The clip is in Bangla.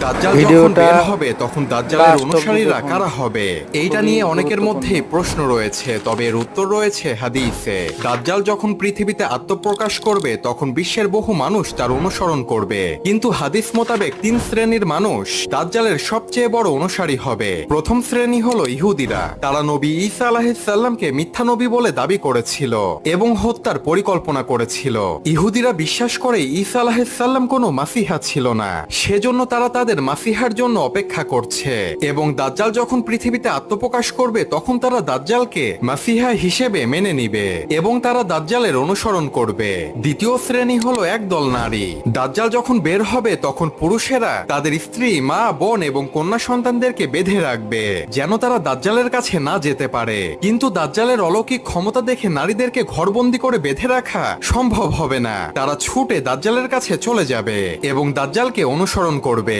দাজ্জাল যখন ভিডিওটা বের হবে তখন দাজ্জালের লাস্ট অব্দি অনুসারীরা দেখুন, কারা হবে এইটা খুবই নিয়ে অনেকের গুরুত্বপূর্ণ। মধ্যে প্রশ্ন রয়েছে, তবে এর উত্তর রয়েছে হাদিসে। দাজ্জাল যখন পৃথিবীতে আত্মপ্রকাশ করবে তখন বিশ্বের বহু মানুষ তার অনুসরণ করবে, কিন্তু হাদিস মোতাবেক তিন শ্রেণীর মানুষ দাজ্জালের সবচেয়ে বড় অনুসারী হবে। প্রথম শ্রেণী হলো ইহুদিরা। তারা নবী ঈসা আলাইহিসসালামকে মিথ্যা নবী বলে দাবি করেছিল এবং হত্যার পরিকল্পনা করেছিল। ইহুদিরা বিশ্বাস করে ঈসা আলাইহিসসালাম কোনো মাসিহা ছিল না, সেজন্য তারা তাদের মাসিহার জন্য অপেক্ষা করছে। এবং দাজ্জাল যখন পৃথিবীতে আত্মপ্রকাশ করবে তখন তারা দাজ্জালকে মাসিহা হিসেবে মেনে নিবে এবং তারা দাজ্জালের অনুসরণ করবে। দ্বিতীয় শ্রেণী হলো একদল নারী। দাজ্জাল যখন বের হবে তখন পুরুষেরা তাদের স্ত্রী, মা, বোন এবং কন্যা সন্তানদেরকে বেঁধে রাখবে যেন তারা দাজ্জালের কাছে না যেতে পারে। কিন্তু দাজ্জালের অলৌকিক ক্ষমতা দেখে নারীদেরকে ঘরবন্দি করে বেঁধে রাখা সম্ভব হবে না। তারা ছুটে দাজ্জালের কাছে চলে যাবে এবং দাজ্জালকে অনুসরণ করবে।